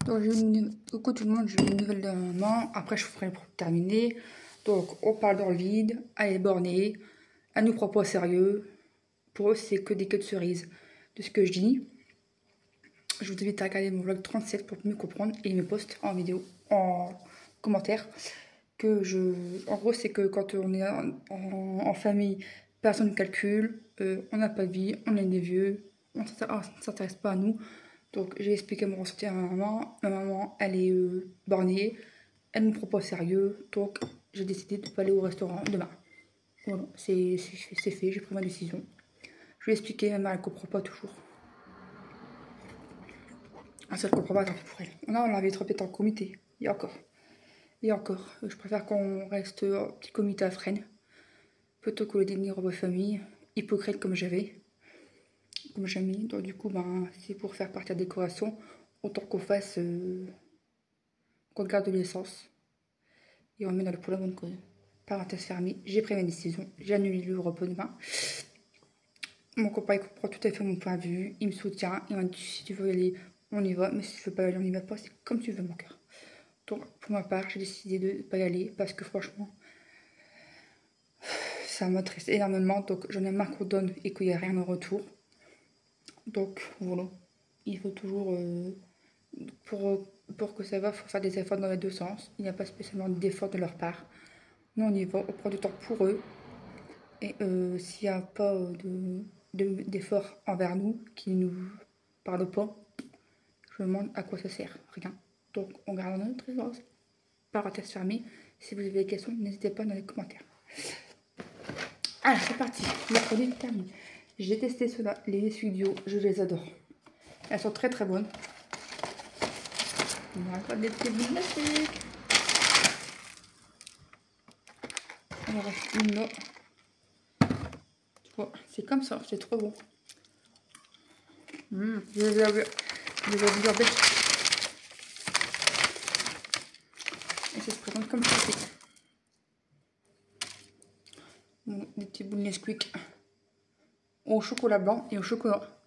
Donc, coucou tout le monde, j'ai une nouvelle de maman. Après, je ferai pour terminer. Donc, on parle dans le vide, elle est bornée, elle nous prend pas au sérieux. Pour eux, c'est que des queues de cerises. De ce que je dis, je vous invite à regarder mon vlog 37 pour mieux comprendre et mes posts en vidéo, en commentaire. En gros, c'est que quand on est en famille, personne ne calcule, on n'a pas de vie, on est des vieux, on ne s'intéresse pas à nous. Donc j'ai expliqué mon ressenti à ma maman. Ma maman, elle est bornée, elle me prend pas au sérieux, donc j'ai décidé de ne pas aller au restaurant demain. Voilà, c'est fait, j'ai pris ma décision. Je lui ai expliqué, ma mère elle comprend pas toujours. Ah, ça, elle comprend pas, tant pis pour elle. Non, on l'avait trop peut-être en comité, et encore. Et encore, je préfère qu'on reste en petit comité à Fresnes, plutôt que le dîner repas famille, hypocrite comme j'avais. Comme j'ai mis, donc du coup, ben, c'est pour faire partir la décoration, autant qu'on fasse, qu'on garde de l'essence. Et on met dans le pour la bonne cause. Parenthèse fermée, j'ai pris ma décision, j'ai annulé le repas demain. Mon copain il comprend tout à fait mon point de vue, il me soutient, il m'a dit si tu veux y aller, on y va, mais si tu veux pas y aller, on y va pas, c'est comme tu veux mon cœur. Donc pour ma part, j'ai décidé de ne pas y aller parce que franchement, ça m'intéresse énormément, donc j'en ai marre qu'on donne et qu'il n'y a rien en retour. Donc voilà, il faut toujours, pour que ça va, il faut faire des efforts dans les deux sens. Il n'y a pas spécialement d'efforts de leur part. Nous on y va, on prend du temps pour eux. Et s'il n'y a pas d'efforts envers nous, qui ne nous parlent pas, je me demande à quoi ça sert. Rien. Donc on garde notre essence. Parenthèse fermée. Si vous avez des questions, n'hésitez pas dans les commentaires. Alors c'est parti. Le produit est terminé. J'ai testé ceux-là, les studios, je les adore. Elles sont très très bonnes. On va pas des petits bouts de plastique. On en reste une là. Oh, c'est comme ça, c'est trop bon. Je les avais bien bêtes. Et ça se présente comme ça. Bon, des petits bouts de Nesquik au chocolat blanc et au chocolat.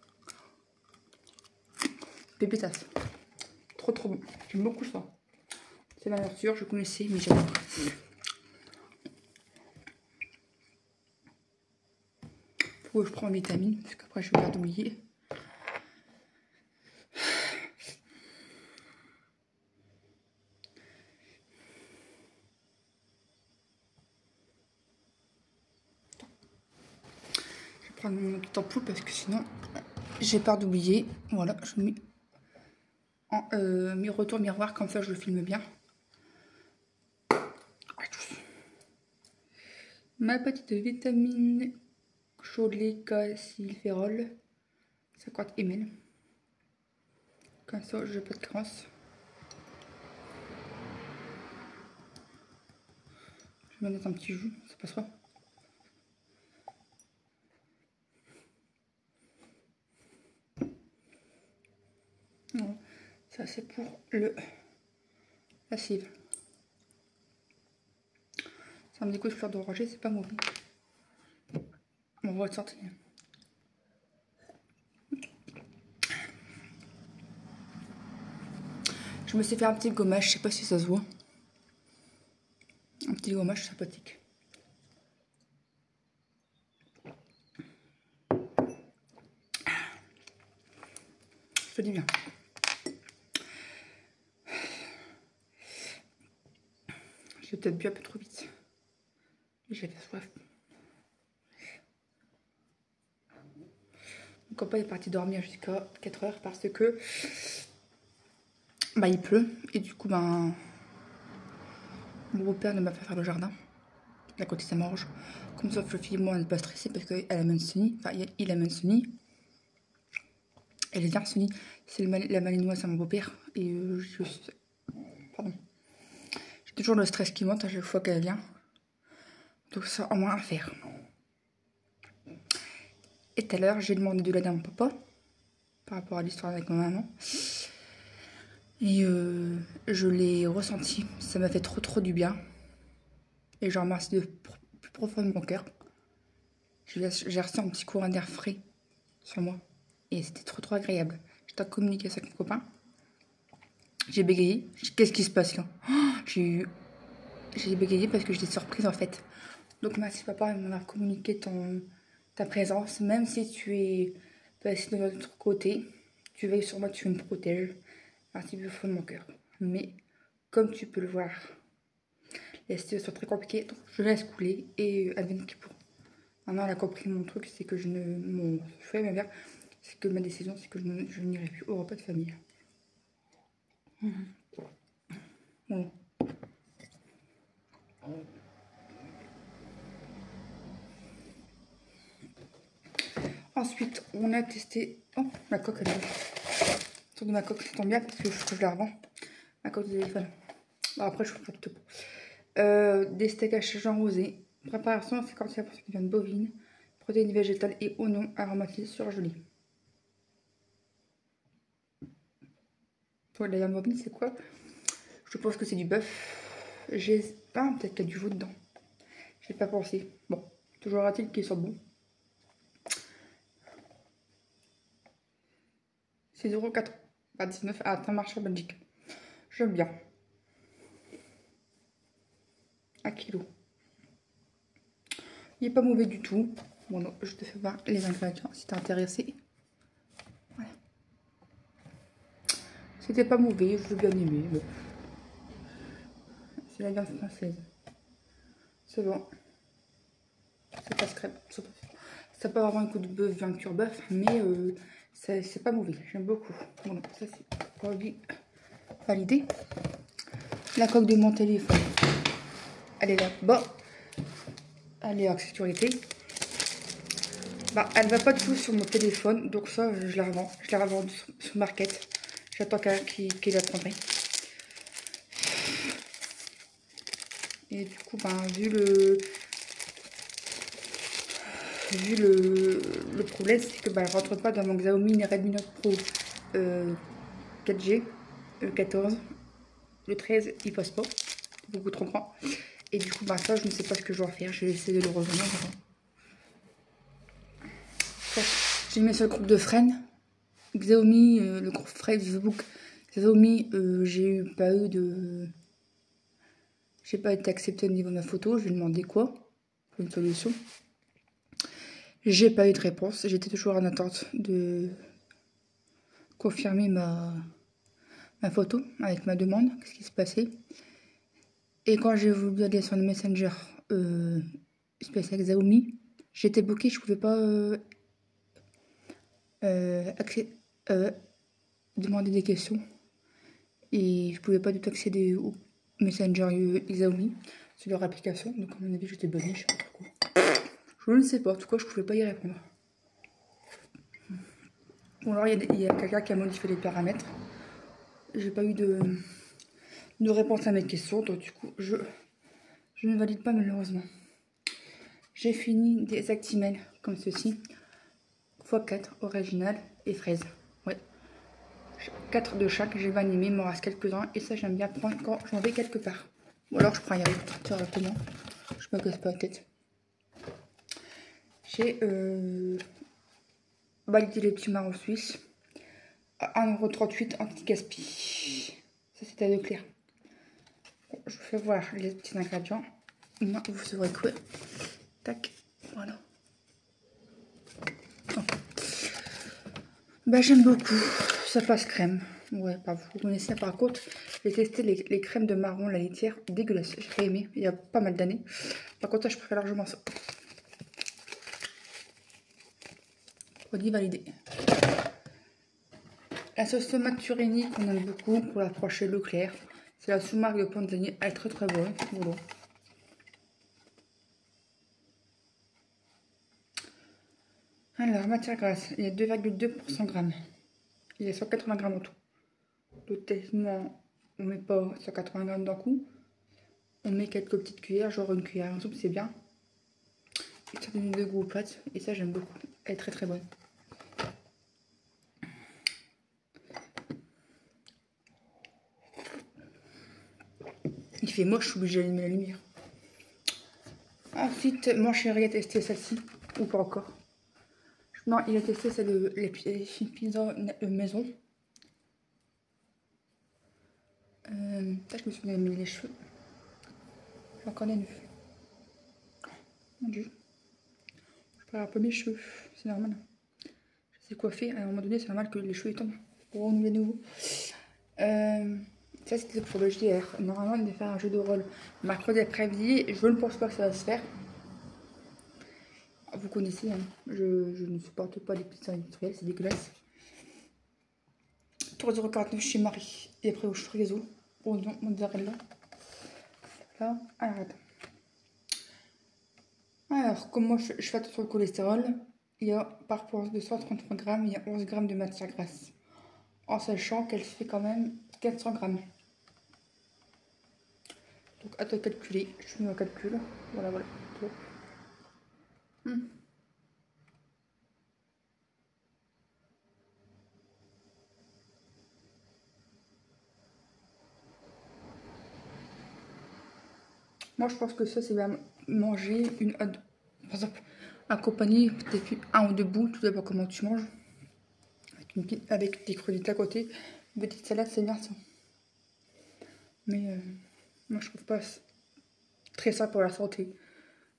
Pépitas. Trop trop bon. J'aime beaucoup ça. C'est ma nature, je connaissais, mais j'adore. Faut que je prends en vitamine, parce qu'après je vais perdre d'oublier. Je vais prendre mon petit ampoule parce que sinon j'ai peur d'oublier. Voilà, je mets en retour miroir, comme ça je le filme bien. Ma petite vitamine Cholet Casilférol 50 ml. Comme ça je n'ai pas de crasse. Je vais mettre un petit jus, ça passera. Voilà. Ça c'est pour la cive. Ça me dégoûte fleur d'oranger, c'est pas mauvais. On va te sortir. Je me suis fait un petit gommage, je sais pas si ça se voit. Un petit gommage sympathique. Je te dis bien. J'ai peut-être bu un peu trop vite. J'avais soif. Mon copain est parti dormir jusqu'à 4 heures parce que bah, il pleut. Et du coup, ben, mon beau-père ne m'a pas faire le jardin. À côté, ça mange. Comme ça, Fluffy et moi, on n'est pas stressés parce qu'elle amène Sonny. Enfin, il amène Sonny. Elle est bien Sonny. C'est la malinoise à mon beau-père. Et pardon. J'ai toujours le stress qui monte à chaque fois qu'elle vient. Donc ça, au moins à faire. Et tout à l'heure, j'ai demandé de l'aide à mon papa. Par rapport à l'histoire avec ma maman. Et je l'ai ressenti. Ça m'a fait trop du bien. Et je remercie de plus profond de mon cœur. J'ai reçu un petit courant d'air frais sur moi. Et c'était trop agréable. J'étais en communication avec mon copain. J'ai bégayé. Qu'est-ce qui se passe là? J'ai bégayé parce que j'étais surprise en fait. Donc merci papa de m'avoir communiqué ta présence. Même si tu es passé de l'autre côté, tu veilles sur moi, tu me protèges. Merci du fond de mon cœur. Mais comme tu peux le voir, la situation est très compliquée. Donc je laisse couler et advienne qui pourra. Maintenant elle a compris mon truc, c'est que mon souhait, ma mère, c'est que ma décision, c'est que je n'irai plus au repas de famille. Bon. Ensuite, on a testé... Oh, ma coque, elle est... Autour de ma coque, ça tombe bien parce que je la revends. Ma coque de téléphone. Bon, après, je ferai tout. Des steaks hachés Jean Rosé. Préparation 51% de viande bovine. Protéines végétales et oignons aromatisés surgelés. Pour la viande bovine, c'est quoi? Je pense que c'est du bœuf. Ah, peut-être qu'il y a du veau dedans. J'ai pas pensé. Bon, toujours a-t-il qu'ils sont bons. 6,99 € à Saint-Martin en Belgique. J'aime bien. À kilo. Il n'est pas mauvais du tout. Bon, non, je te fais voir les ingrédients si t'es intéressé. Voilà. C'était pas mauvais, je l'ai bien aimé. Bon. C'est la viande française. C'est bon. C'est pas crème. Ça peut avoir un coup de bœuf, viande pure bœuf, mais c'est pas mauvais. J'aime beaucoup. Bon, ça c'est validé. La coque de mon téléphone, elle est là-bas. Elle est en sécurité. Bah, elle va pas du tout sur mon téléphone, donc ça, je la revends. Je la revends sur Market. J'attends quelqu'un qui la prendrait. Et du coup, ben, vu le problème, c'est que ben, elle rentre pas dans mon Xiaomi Redmi Note Pro 4G, le 14, le 13, il passe pas. Beaucoup trop grand. Et du coup, ben, ça, je ne sais pas ce que je dois faire. Je vais essayer de le revendre. J'ai mis sur le groupe de Fren. Xiaomi, le groupe Fren Facebook. Xiaomi, j'ai pas été acceptée au niveau de ma photo. Je lui ai demandé quoi pour une solution. J'ai pas eu de réponse. J'étais toujours en attente de confirmer ma photo avec ma demande. Qu'est-ce qui se passait? Et quand j'ai voulu aller sur le Messenger spécial Xiaomi, j'étais bloquée. Je pouvais pas demander des questions. Et je pouvais pas du tout accéder au Messenger Xiaomi sur leur application. Donc à mon avis, j'étais bloquée. Je sais pas pourquoi. Je ne sais pas. En tout cas, je pouvais pas y répondre. Bon, alors il y a quelqu'un qui a modifié les paramètres. J'ai pas eu de réponse à mes questions. Donc du coup, je ne valide pas malheureusement. J'ai fini des Actimel comme ceci. x4 original et fraise. Ouais. 4 de chaque, j'ai pas animé, il m'en reste quelques-uns et ça j'aime bien prendre quand j'en vais quelque part. Ou alors je prends un yaourt directement, je me casse pas la tête. J'ai validé les petits marrons suisses à 1,38 € anti-gaspi. Ça c'était à Leclerc. Bon, je vous fais voir les petits ingrédients. Non, vous saurez quoi. Tac, voilà. Oh. Bah j'aime beaucoup, ça passe crème. Ouais, pas vous connaissez par contre, j'ai testé les crèmes de marron, la laitière, dégueulasse. J'ai pas aimé, il y a pas mal d'années. Par contre, je préfère largement ça. Produit validé. La sauce tomate Turini qu'on aime beaucoup pour l'approcher Leclerc. C'est la sous-marque de Panzani, elle est très très bonne. Voilà. Alors, matière grasse, il y a 2,2% grammes. Il y a 180 grammes en tout. Donc, techniquement, on met pas 180 grammes d'un coup. On met quelques petites cuillères, genre une cuillère en soupe, c'est bien. Et ça donne de goût aux pâtes. Et ça, j'aime beaucoup. Elle est très très bonne. Il fait moche, je suis obligée d'allumer la lumière. Ensuite, mon chéri a testé celle-ci. Ou pas encore. Non, il a testé celle de les pizzas maison. Peut-être que je me suis mis les cheveux. J'ai encore des nœuds. Mon dieu. Je perds un peu mes cheveux. C'est normal. Je sais coiffer. À un moment donné, c'est normal que les cheveux tombent. Pour renouveler nouveau. Ça, c'était pour le JR. Normalement, on devait faire un jeu de rôle mercredi après-midi. Je ne pense pas que ça va se faire. Vous connaissez, hein. Je ne supporte pas les pizzas industrielles, c'est dégueulasse. 3,49 € chez Marie. Et après, au chorizo. Oignon, mozzarella. Là, alors, attends. Alors, comme moi, je fais attention au cholestérol, il y a par portion de 133 grammes, il y a 11 grammes de matière grasse. En sachant qu'elle fait quand même 400 grammes. Donc, à toi de calculer. Je suis mis en calcul. Voilà, voilà. Moi, je pense que ça, c'est bien manger une... Par exemple, accompagné peut-être un ou deux bouts, tout dépend comment tu manges. Avec des crudités à côté. Une petite salade, c'est bien ça. Mais moi, je trouve pas très ça pour la santé.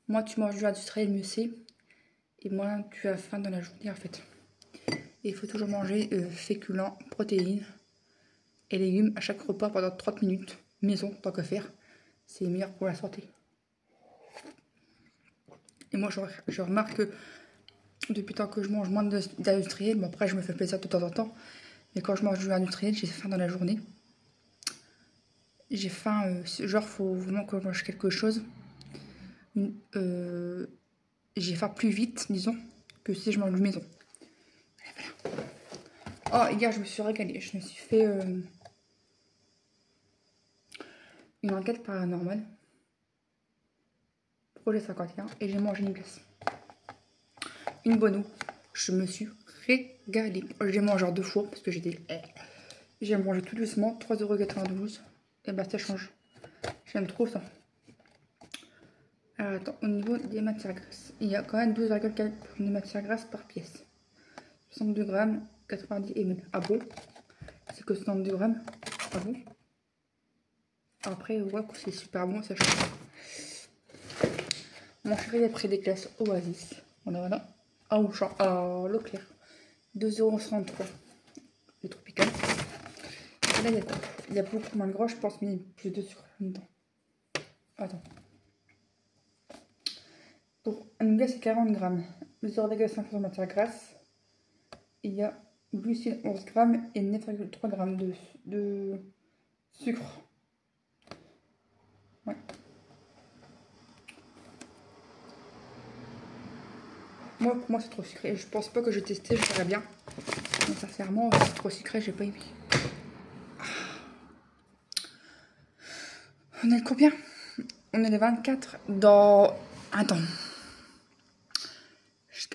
Moi, tu manges du industriel, mieux c'est. Et moins tu as faim dans la journée, en fait. Et il faut toujours manger féculents, protéines et légumes à chaque repas pendant 30 minutes. Maison, tant qu'à faire. C'est meilleur pour la santé. Et moi, je remarque que depuis tant que je mange moins d'industriel, bon après je me fais plaisir de temps en temps, mais quand je mange du industriel, j'ai faim dans la journée. J'ai faim, genre faut vraiment que je mange quelque chose. J'ai faim plus vite, disons, que si je mange du maison. Voilà. Oh, hier je me suis régalée, je me suis fait une enquête paranormale. Projet 51, et j'ai mangé une glace. Une bonne eau. Je me suis régalée. J'ai mangé en 2 fois parce que j'étais... J'ai mangé tout doucement, 3,92 €. Et bah ça change. J'aime trop ça. Alors attends, au niveau des matières grasses, il y a quand même 12,4 de matières grasses par pièce. 62 grammes, 90 ml. Ah bon? C'est que 62 grammes? Ah bon? Après, ouais, c'est super bon, ça change. Mon chéri a pris des glaces Oasis. Voilà. À Auchan, à Leclerc. 2,63 €. Les tropicales. Et là, il y a beaucoup moins de gras, je pense, mais plus de sucre dedans. Attends. Pour une glace, c'est 40 grammes. 0,5% de matière grasse. Il y a glucides 11 grammes et 9,3 grammes de sucre. Ouais. Moi, pour moi, c'est trop sucré. Je pense pas que j'ai testé, je ferais bien. Mais sincèrement, c'est trop sucré, j'ai pas aimé. On est combien? On est le 24 dans... Attends.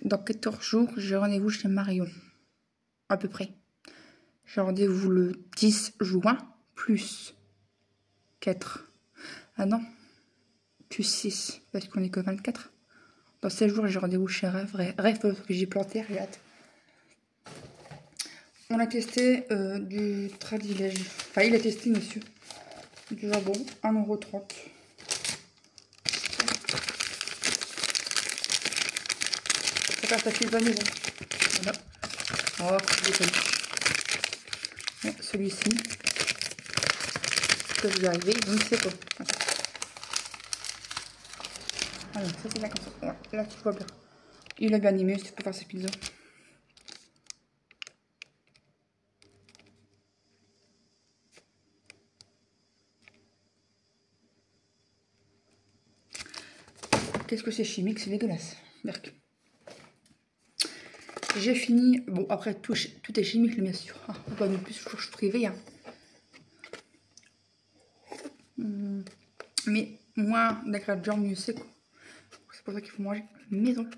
Dans 14 jours, j'ai rendez-vous chez Marion. À peu près. J'ai rendez-vous le 10 juin, plus 4. Ah non, plus 6, parce qu'on est que 24. Dans 16 jours, j'ai rendez-vous chez Rêve que j'ai planté, regarde. On a testé du Tradilège. Enfin, il a testé, monsieur. Du jambon, 1,30 €. Ça passe à fil vanille. Voilà. Oh, celui-ci. Que je vais arriver, je ne sais pas. Alors, ça c'est bien comme ça. Ouais, là tu vois bien. Il a bien aimé, c'est pour faire ses pizzas. Qu'est-ce que c'est chimique, c'est dégueulasse. Merc. J'ai fini. Bon, après, tout est chimique, bien sûr. Ah, pas non plus, je suis privée. Hein. Mais moins d'ingrédients, mieux c'est quoi. C'est pour ça qu'il faut manger maison.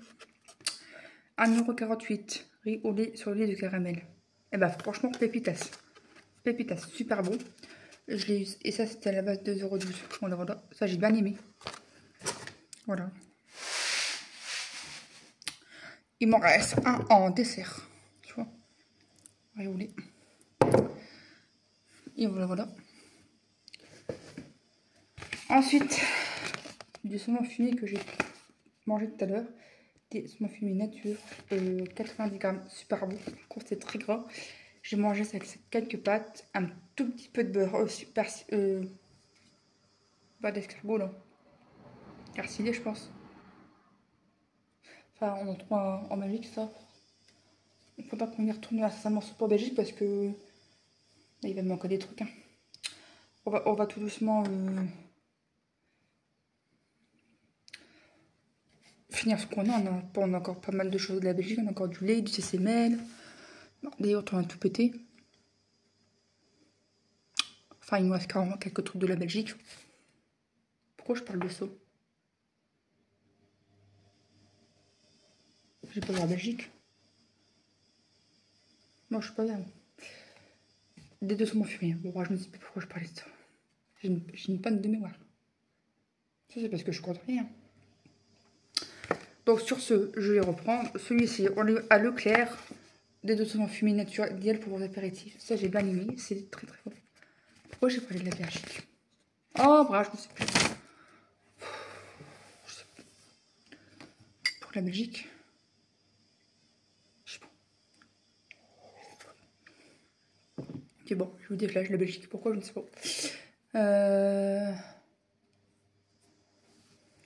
1,48 €. Riz au lait sur le lait de caramel. Et bah, franchement, pépitas. Pépitas, super bon. Je l'ai eu. Et ça, c'était à la base de 2,12 €. Voilà, voilà. Ça, j'ai bien aimé. Voilà. Il m'en reste un en dessert. Tu vois. Riz au lait. Et voilà, voilà. Ensuite, du saumon fumé que j'ai mangé tout à l'heure. Des saumon fumé nature, 90 grammes, super bon. Par contre, c'est très gras. J'ai mangé ça avec quelques pâtes, un tout petit peu de beurre, super, pas d'escargot là. Arcilé, je pense. Enfin, on en trouve en Belgique, ça. Il ne faut pas qu'on y retourne récemment pour Belgique parce que là, il va me manquer des trucs. Hein. On va tout doucement finir ce qu'on a. On a encore pas mal de choses de la Belgique. On a encore du lait, du CCML. D'ailleurs, on a tout pété. Enfin, il nous reste carrément quelques trucs de la Belgique. Pourquoi je parle de ça? J'ai pas vu la Belgique. Non, je suis pas bien. Des deux saumons fumés. Bon, je me dis pas pourquoi je parlais de ça. J'ai une panne de mémoire. Ça, c'est parce que je compte rien. Donc, sur ce, je vais reprendre. Celui-ci, à Leclerc. Des deux saumons fumés naturels, idéal pour vos apéritifs. Ça, j'ai bien aimé. C'est très très bon. Pourquoi j'ai parlé de la Belgique? Oh, bravo, je ne sais plus. Je sais plus. Pour la Belgique. Je sais pas. Ok, bon, je vous déflage la Belgique. Pourquoi, je ne sais pas.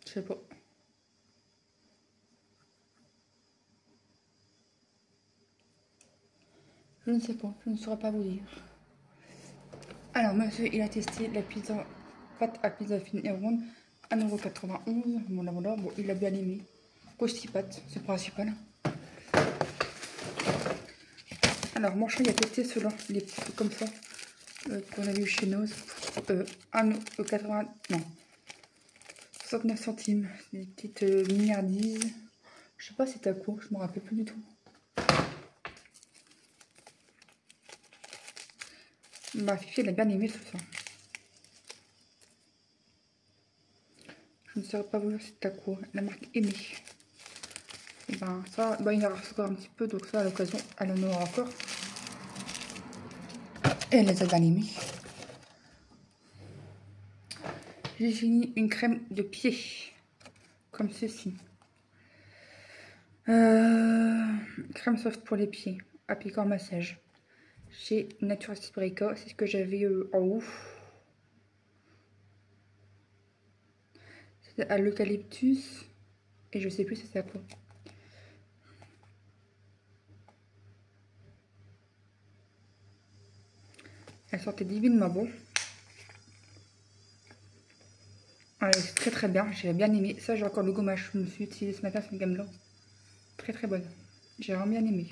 Je sais pas. Je ne sais pas, je ne saurais pas vous dire. Alors, monsieur, il a testé la pizza, pâte à pizza fine et ronde, 1,91 €. Voilà, bon, il a bien aimé. Croustille pâte, c'est le principal. Alors, mon chat, il a testé ceux-là, les petits comme ça, qu'on a vu chez nous. 1,80 €, non, 69 centimes. Des petites milliardises. Je sais pas si c'était à quoi, je me rappelle plus du tout. Ma fille, elle a bien aimé tout ça. Je ne saurais pas vous dire c'était à quoi. La marque Aimé. Et ben ça, ben, il en reste encore un petit peu, donc ça à l'occasion, elle en aura encore. Et elle les a bien aimés. J'ai fini une crème de pied. Comme ceci. Crème soft pour les pieds. Appliquant massage. Chez Natura Siberica. C'est ce que j'avais en haut. C'était à l'eucalyptus. Et je sais plus si c'est à quoi. Elle sortait divinement bon. C'est très très bien, j'ai bien aimé. Ça, j'ai encore le gommage, je me suis utilisé ce matin, c'est une gamme blanche. Très très bonne. J'ai vraiment bien aimé.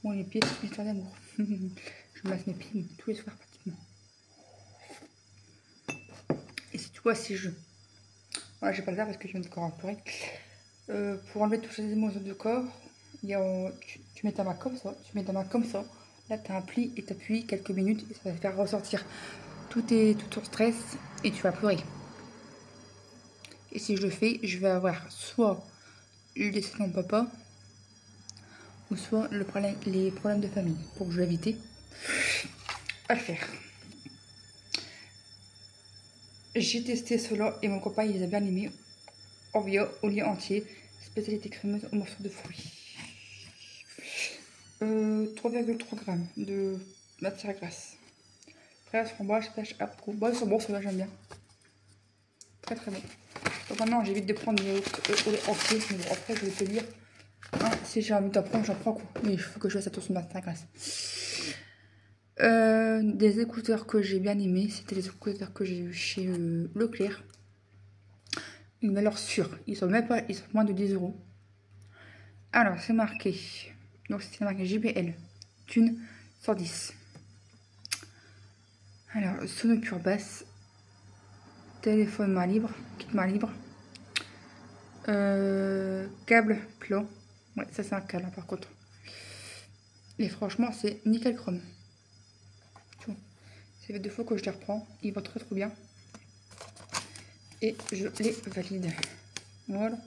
Bon, les pieds, c'est une histoire d'amour. Je masse mes pieds tous les soirs pratiquement. Et si tu vois, si je... Voilà, je vais pas le faire parce que je viens de corps pleurer. Pour enlever toutes les émotions du corps, il y a, tu mets ta main comme ça, tu mets ta main comme ça. Là, tu as un pli et tu appuies quelques minutes et ça va te faire ressortir tout ton stress et tu vas pleurer. Et si je le fais, je vais avoir soit le décès de mon papa, ou soit les problèmes de famille. Pour que je vais éviter à le faire. J'ai testé cela et mon copain il les a bien aimés. Orvia au lait entier, spécialité crémeuse au morceau de fruits. 3,3 grammes de matière grasse. Fraise, framboise, pêche, apricot. Bon, ils sont bons, ceux-là j'aime bien. Très très bon. Donc maintenant j'évite de prendre des au lait entier, mais bon, après je vais te dire. Hein, si j'ai envie d'en prendre, j'en prends quoi. Mais il faut que je fasse attention à ma graisse. Des écouteurs que j'ai bien aimés, c'était les écouteurs que j'ai eu chez Leclerc. Une valeur sûre, ils sont même pas, ils sont moins de 10 €. Alors c'est marqué, donc c'est marqué JBL, Thune 110. Alors sono pure basse, téléphone main libre, kit main libre, câble plat. Ouais, ça c'est un câble hein, par contre. Et franchement c'est nickel chrome. Ça fait 2 fois que je les reprends. Ils vont très trop bien. Et je les valide. Voilà.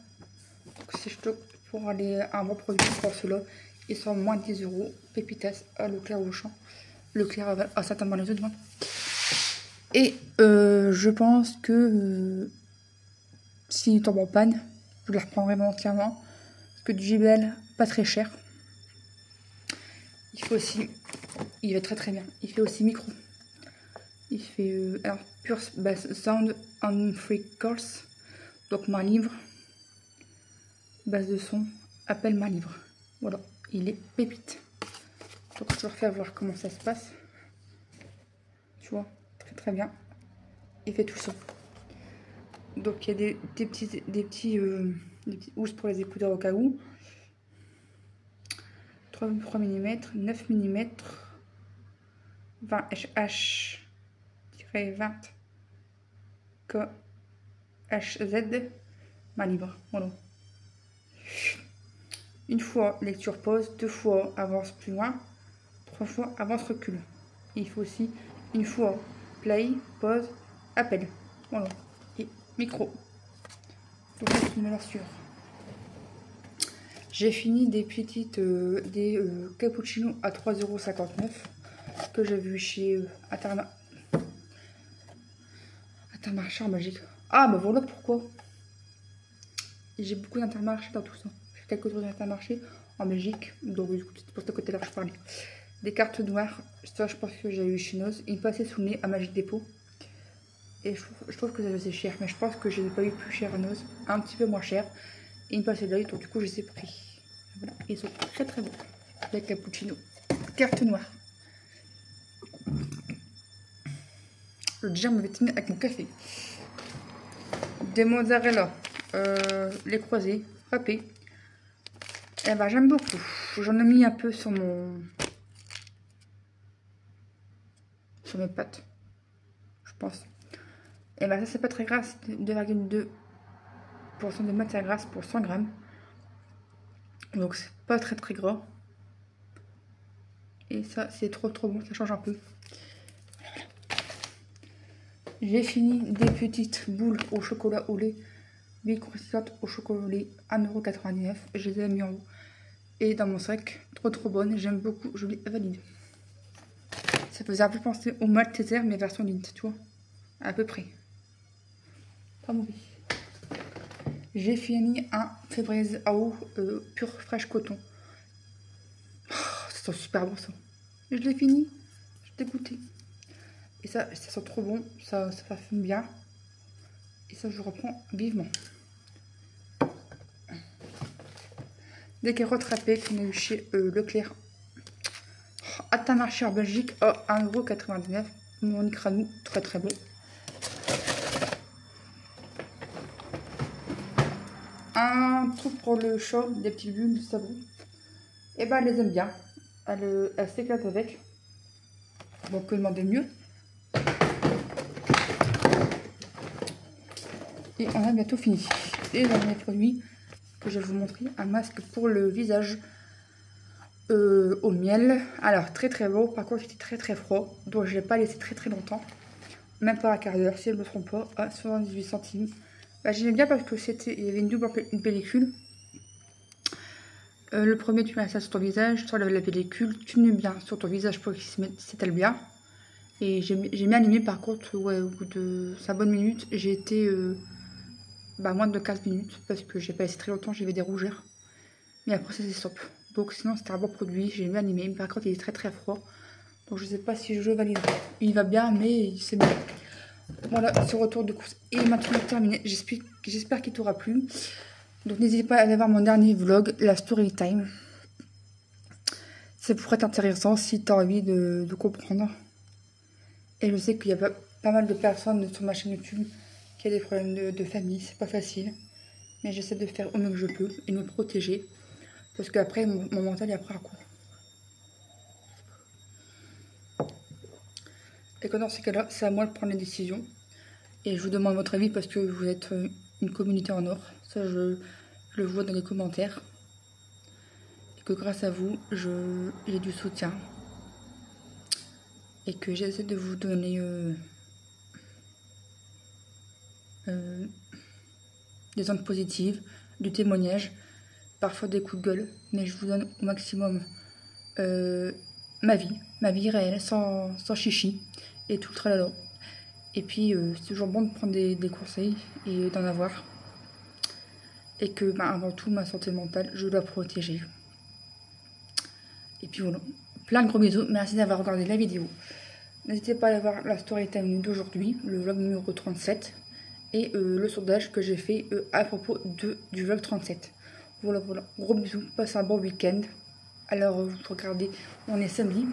Donc si je te pour aller à un bon produit pour cela, ils sont moins de 10 €. Pépitas à Leclerc au champ. Leclerc à certainement les autres. Et je pense que s'il tombe en panne, je le reprendrai entièrement. Parce que du JBL, pas très cher. Il fait aussi, il va très bien. Il fait aussi micro. Il fait alors Pure Bass Sound on Free Course. Donc ma livre. Base de son. Appelle ma livre. Voilà. Il est pépite. Donc je te refais voir comment ça se passe. Tu vois, très bien. Il fait tout ça. Donc il y a des petits housses pour les écouteurs au cas où. 3 mm, 9 mm, 20 HH-20 KHZ, ma libre. Voilà. Une fois lecture pause, 2 fois avance plus loin, 3 fois avance recule. Et il faut aussi une fois play, pause, appel. Voilà. Et micro. Donc là, c'est une valeur sûre. J'ai fini des petites cappuccino à 3,59 € que j'ai vu chez Intermarché en Belgique. Ah bah voilà pourquoi. J'ai beaucoup d'Intermarché dans tout ça. J'ai quelques autres d'Intermarché en Belgique. Donc du coup c'est pour ce côté-là que je parlais. Des cartes noires, ça je pense que j'ai eu chez Noz. Ils me passaient sous le nez à Magic Dépôt. Et je trouve que ça c'est cher. Mais je pense que je les ai pas eu plus cher à Noz. Un petit peu moins cher. Et ils me passaient de l'œil, donc du coup je les ai pris. Voilà. Ils sont très bons. Les cappuccino. Carte noire. Le déjà me tenir avec mon café. Des mozzarella. Les croisés. Râpés. Et bah j'aime beaucoup. J'en ai mis un peu sur mes pâtes. Je pense. Et bah ça c'est pas très gras. C'est 2,2% de matière grasse pour 100 grammes. Donc c'est pas très gras. Et ça c'est trop bon. Ça change un peu. J'ai fini des petites boules au chocolat au lait, billes croustillantes au chocolat au lait, 1,99 €. Je les ai mis en haut. Et dans mon sac, trop bonne, j'aime beaucoup, je les valide. Ça faisait un peu penser au Malteser, mais version Lindt, tu vois, à peu près. Pas mauvais. J'ai fini un Febreze AO pur fraîche coton. Oh, ça sent super bon ça. Je l'ai fini, je l'ai goûté. Et ça sent trop bon, ça fume bien. Et ça, je reprends vivement. Des carottes râpées qu'on a eu chez Leclerc. À Intermarché en Belgique à 1,99 €. Mon Icranou, très bon. Un truc pour le chat, des petites bulles de savon. Et ben elle les aime bien. Elle s'éclate avec. Donc que demander mieux. Et on a bientôt fini. Et le dernier produit que je vais vous montrer, un masque pour le visage au miel. Alors très beau. Par contre il était très froid. Donc je ne l'ai pas laissé très longtemps. Même pas un quart d'heure si je ne me trompe pas. À 78 centimes. Bah, j'aimais bien parce que il y avait une pellicule. Le premier, tu mets ça sur ton visage, tu enlèves la pellicule, tu mets bien sur ton visage pour qu'il s'étale bien. Et j'ai bien aimé, par contre, ouais, au bout de 5 bonnes minutes, j'ai été moins de 15 minutes parce que j'ai pas laissé très longtemps, j'avais des rougeurs. Mais après, ça s'estompe. Donc, sinon, c'était un bon produit, j'ai bien aimé. Mais par contre, il est très froid. Donc, je sais pas si je valide. Il va bien, mais c'est bien. Voilà, ce retour de course est maintenant terminé. J'espère qu'il t'aura plu. Donc n'hésitez pas à aller voir mon dernier vlog, la story time. Ça pourrait être intéressant si tu as envie de comprendre. Et je sais qu'il y a pas mal de personnes sur ma chaîne YouTube qui ont des problèmes de famille. C'est pas facile. Mais j'essaie de faire au mieux que je peux et de me protéger. Parce qu'après, mon mental, il a pris un coup. Et que dans ces cas-là, c'est à moi de prendre les décisions. Et je vous demande votre avis parce que vous êtes une communauté en or. Ça, je le vois dans les commentaires. Et que grâce à vous, j'ai du soutien. Et que j'essaie de vous donner des ondes positives, du témoignage, parfois des coups de gueule. Mais je vous donne au maximum ma vie réelle, sans chichi et tout le tralala. Et puis, c'est toujours bon de prendre des conseils et d'en avoir. Et que, avant tout, ma santé mentale, je dois protéger. Et puis voilà. Plein de gros bisous. Merci d'avoir regardé la vidéo. N'hésitez pas à aller voir la story time d'aujourd'hui, le vlog numéro 37. Et le sondage que j'ai fait à propos du vlog 37. Voilà, voilà. Gros bisous. Passez un bon week-end. Alors, vous regardez, on est samedi.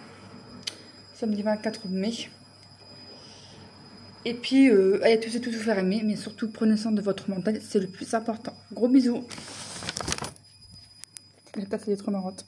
Samedi 24 mai. Et puis, allez tous et tous vous faire aimer, mais surtout prenez soin de votre mental, c'est le plus important. Gros bisous. J'espère que c'est trop marrante.